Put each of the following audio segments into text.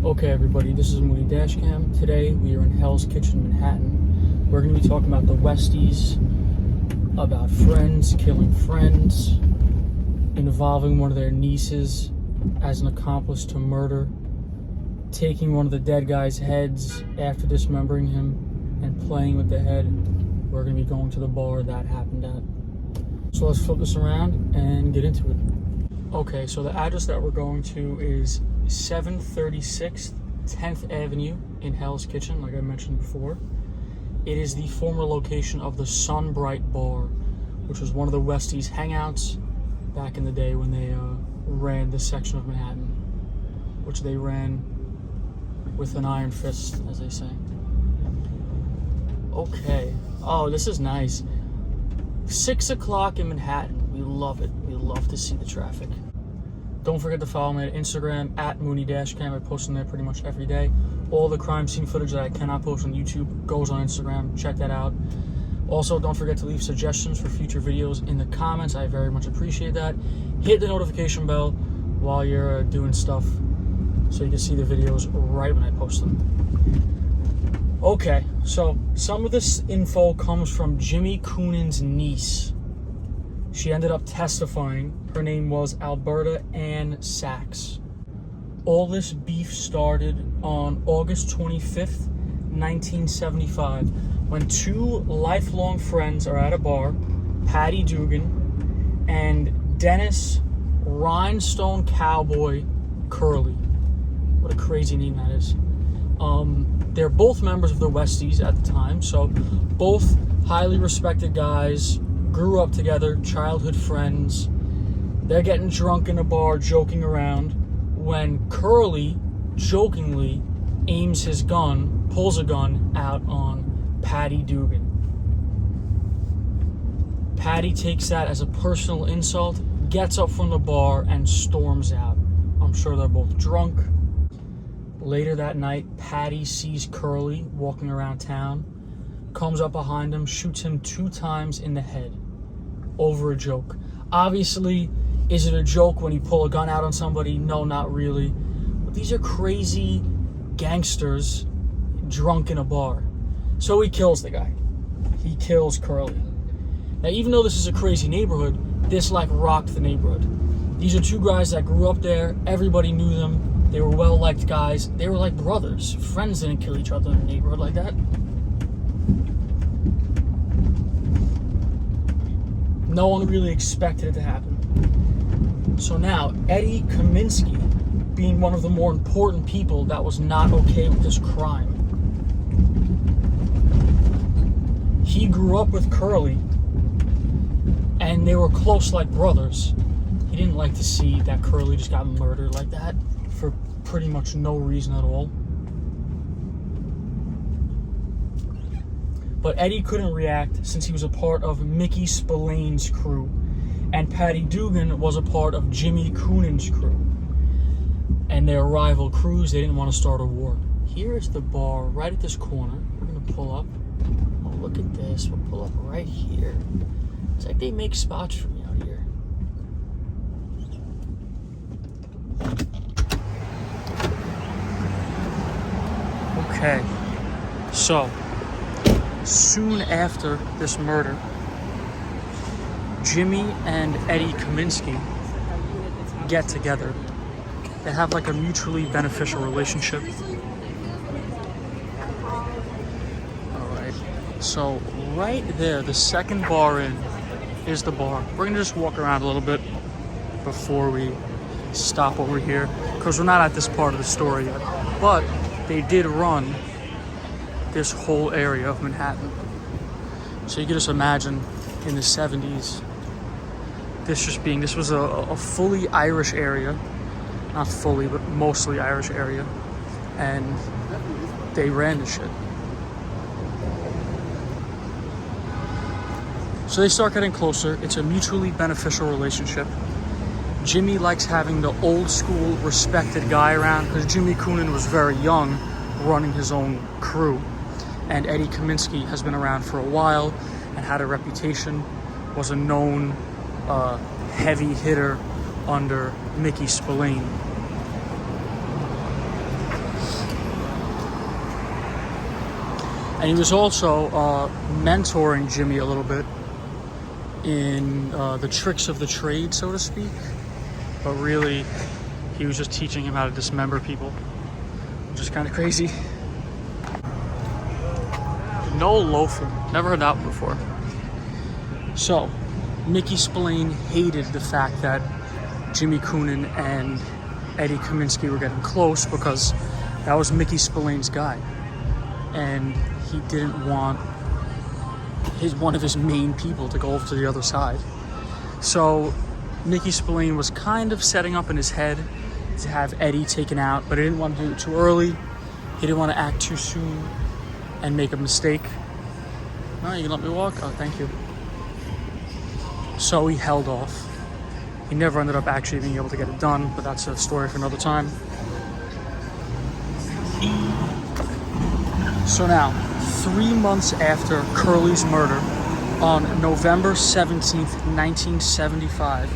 Okay everybody, this is Mooney Dashcam. Today we are in Hell's Kitchen, Manhattan. We're going to be talking about the Westies, about friends killing friends, involving one of their nieces as an accomplice to murder, taking one of the dead guy's heads after dismembering him and playing with the head. We're going to be going to the bar that happened at. So let's flip this around and get into it. Okay, so the address that we're going to is 736 10th Avenue in Hell's Kitchen, like I mentioned before. It is the former location of the Sunbright bar, which was one of the Westies' hangouts back in the day when they ran this section of Manhattan, which they ran with an iron fist, as they say. Okay. Oh, this is nice. 6 o'clock in Manhattan. We love it. We love to see the traffic. Don't forget to follow me at Instagram at mooneydashcam. I post on there pretty much every day. All the crime scene footage that I cannot post on YouTube goes on Instagram. Check that out. Also, don't forget to leave suggestions for future videos in the comments. I very much appreciate that. Hit the notification bell while you're doing stuff so you can see the videos right when I post them. Okay, so some of this info comes from Jimmy Coonan's niece. She ended up testifying. Her name was Alberta Ann Sachs. All this beef started on August 25th, 1975, when two lifelong friends are at a bar, Patty Dugan and Dennis Rhinestone Cowboy Curley. What a crazy name that is. They're both members of the Westies at the time, so both highly respected guys, grew up together, childhood friends. They're getting drunk in a bar, joking around, when Curly jokingly aims his gun, pulls a gun out on Patty Dugan. Patty takes that as a personal insult, gets up from the bar, and storms out. I'm sure they're both drunk. Later that night, Patty sees Curly walking around town, comes up behind him, shoots him 2 times in the head over a joke. Obviously, is it a joke when you pull a gun out on somebody? No, not really. But these are crazy gangsters drunk in a bar. So he kills the guy. He kills Curly. Now, even though this is a crazy neighborhood, this like rocked the neighborhood. These are 2 guys that grew up there. Everybody knew them. They were well-liked guys. They were like brothers. Friends didn't kill each other in a neighborhood like that. No one really expected it to happen. So now, Eddy Kaminsky, being one of the more important people that was not okay with this crime, he grew up with Curly, and they were close like brothers. He didn't like to see that Curly just got murdered like that for pretty much no reason at all. But Eddy couldn't react since he was a part of Mickey Spillane's crew, and Patty Dugan was a part of Jimmy Coonan's crew. And their rival crews, they didn't want to start a war. Here is the bar right at this corner. We're going to pull up. Oh, look at this. We'll pull up right here. It's like they make spots for me out here. Okay, so soon after this murder, Jimmy and Eddy Kaminsky get together. They have like a mutually beneficial relationship. Alright, so right there, the second bar in is the bar. We're gonna just walk around a little bit before we stop over here, because we're not at this part of the story yet. But they did run this whole area of Manhattan. So you can just imagine in the 70s, this was a fully Irish area. Not fully, but mostly Irish area. And they ran the shit. So they start getting closer. It's a mutually beneficial relationship. Jimmy likes having the old school respected guy around because Jimmy Coonan was very young running his own crew. And Eddy Kaminsky has been around for a while and had a reputation, was a known heavy hitter under Mickey Spillane. And he was also mentoring Jimmy a little bit in the tricks of the trade, so to speak. But really, he was just teaching him how to dismember people, which is kind of crazy. No loafing. Never heard that one before. So, Mickey Spillane hated the fact that Jimmy Coonan and Eddy Kaminsky were getting close because that was Mickey Spillane's guy. And he didn't want one of his main people to go over to the other side. So, Mickey Spillane was kind of setting up in his head to have Eddy taken out, but he didn't want to do it too early. He didn't want to act too soon and make a mistake. No, you can let me walk? Oh, thank you. So he held off. He never ended up actually being able to get it done, but that's a story for another time. So now, 3 months after Curly's murder, on November 17th, 1975,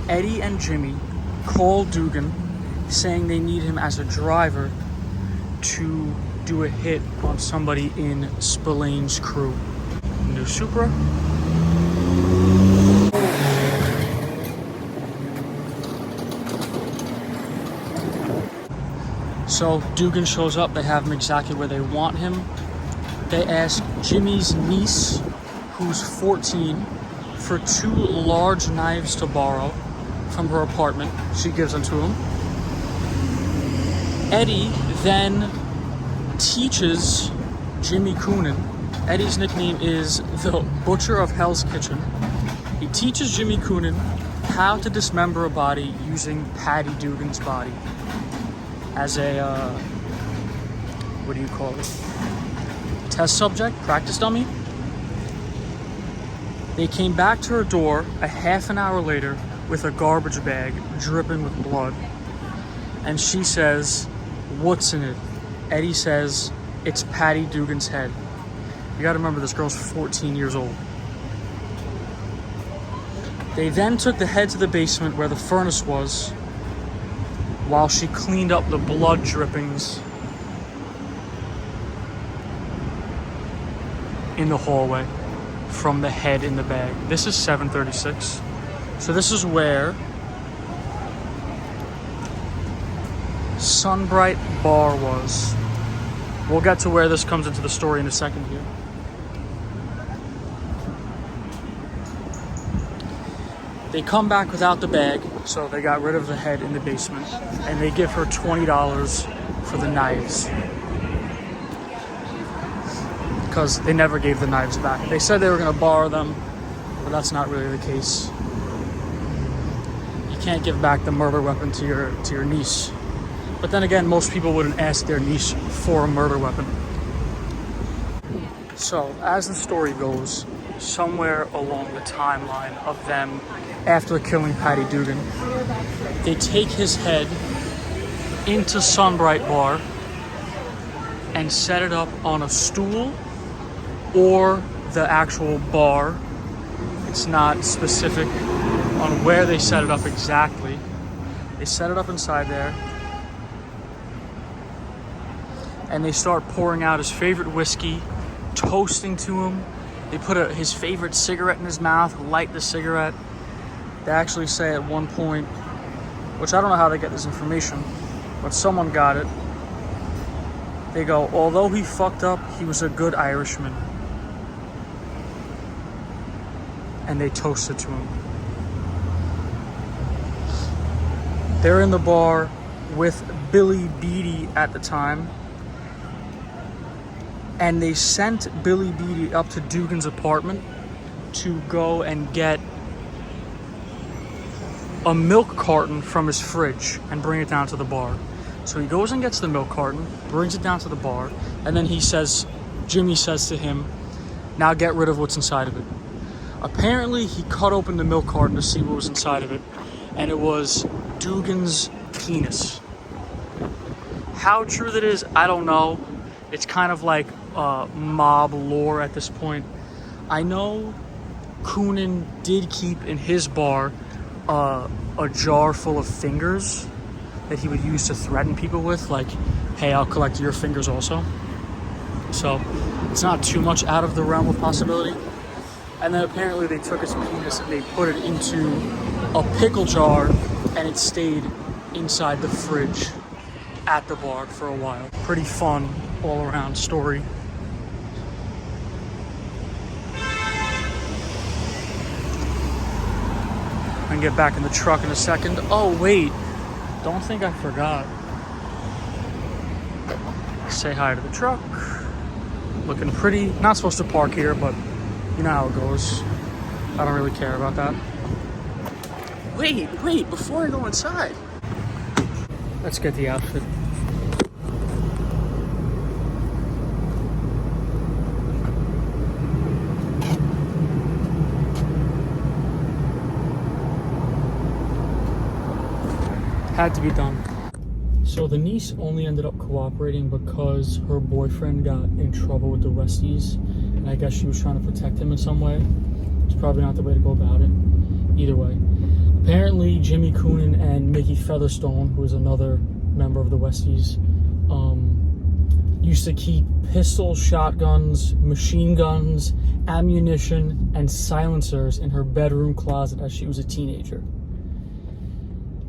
Eddy and Jimmy call Dugan saying they need him as a driver to do a hit on somebody in Spillane's crew. New Supra. So Dugan shows up, they have him exactly where they want him. They ask Jimmy's niece, who's 14, for 2 large knives to borrow from her apartment. She gives them to him. Eddy then teaches Jimmy Coonan. Eddy's nickname is the Butcher of Hell's Kitchen. He teaches Jimmy Coonan how to dismember a body using Patty Dugan's body as a, what do you call it? Test subject? Practice dummy? They came back to her door a half an hour later with a garbage bag dripping with blood. And she says, "What's in it?" Eddy says, "It's Patty Dugan's head." You gotta remember, this girl's 14 years old. They then took the head to the basement where the furnace was while she cleaned up the blood drippings in the hallway from the head in the bag. This is 736. So this is where Sunbright Bar was. We'll get to where this comes into the story in a second here. They come back without the bag, so they got rid of the head in the basement, and they give her $20 for the knives. Because they never gave the knives back. They said they were going to borrow them, but that's not really the case. You can't give back the murder weapon to your niece. But then again, most people wouldn't ask their niece for a murder weapon. So, as the story goes, somewhere along the timeline of them after killing Patty Dugan, they take his head into Sunbright Bar and set it up on a stool or the actual bar. It's not specific on where they set it up exactly. They set it up inside there, and they start pouring out his favorite whiskey, toasting to him. They put his favorite cigarette in his mouth, light the cigarette. They actually say at one point, which I don't know how they get this information, but someone got it. They go, "Although he fucked up, he was a good Irishman." And they toasted to him. They're in the bar with Billy Beatty at the time. And they sent Billy Beatty up to Dugan's apartment to go and get a milk carton from his fridge and bring it down to the bar. So he goes and gets the milk carton, brings it down to the bar, and then Jimmy says to him, "Now get rid of what's inside of it." Apparently, he cut open the milk carton to see what was inside of it, and it was Dugan's penis. How true that is, I don't know. It's kind of like mob lore at this point. I know Coonan did keep in his bar a jar full of fingers that he would use to threaten people with, like, "Hey, I'll collect your fingers also." So it's not too much out of the realm of possibility. And then apparently they took his penis and they put it into a pickle jar and it stayed inside the fridge at the bar for a while. Pretty fun all around story. I can get back in the truck in a second. Oh wait, don't think I forgot. Say hi to the truck. Looking pretty. Not supposed to park here, but you know how it goes. I don't really care about that. Wait, before I go inside. Let's get the outfit. Had to be done. So the niece only ended up cooperating because her boyfriend got in trouble with the Westies, and I guess she was trying to protect him in some way. It's probably not the way to go about it. Either way. Apparently, Jimmy Coonan and Mickey Featherstone, who is another member of the Westies, used to keep pistols, shotguns, machine guns, ammunition, and silencers in her bedroom closet as she was a teenager.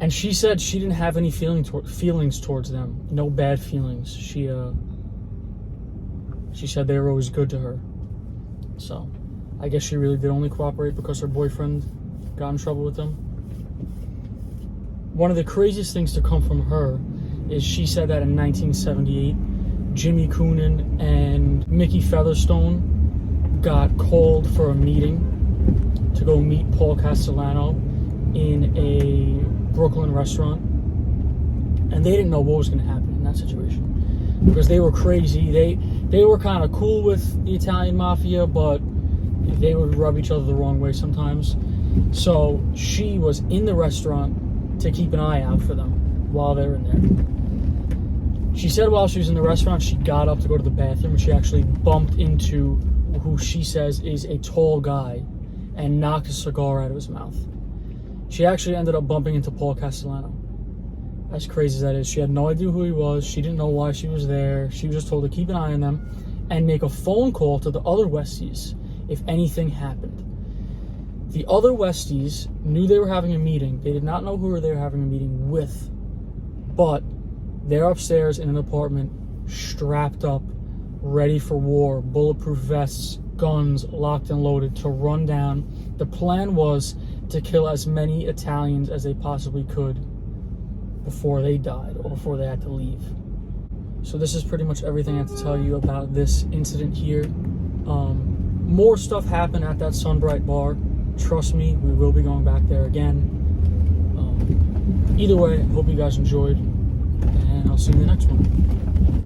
And she said she didn't have any feelings towards them. No bad feelings. She said they were always good to her. So, I guess she really did only cooperate because her boyfriend got in trouble with them. One of the craziest things to come from her is she said that in 1978, Jimmy Coonan and Mickey Featherstone got called for a meeting to go meet Paul Castellano in a Brooklyn restaurant, and they didn't know what was going to happen in that situation because they were crazy. They were kind of cool with the Italian mafia, but they would rub each other the wrong way sometimes. So she was in the restaurant to keep an eye out for them while they were in there. She said while she was in the restaurant, she got up to go to the bathroom and she actually bumped into who she says is a tall guy and knocked a cigar out of his mouth. She actually ended up bumping into Paul Castellano. As crazy as that is, she had no idea who he was. She didn't know why she was there. She was just told to keep an eye on them and make a phone call to the other Westies if anything happened. The other Westies knew they were having a meeting. They did not know who they were having a meeting with, but they're upstairs in an apartment, strapped up, ready for war, bulletproof vests, guns, locked and loaded to run down. The plan was to kill as many Italians as they possibly could before they died or before they had to leave. So this is pretty much everything I have to tell you about this incident here. More stuff happened at that Sunbright bar. Trust me, we will be going back there again. Either way, hope you guys enjoyed, and I'll see you in the next one.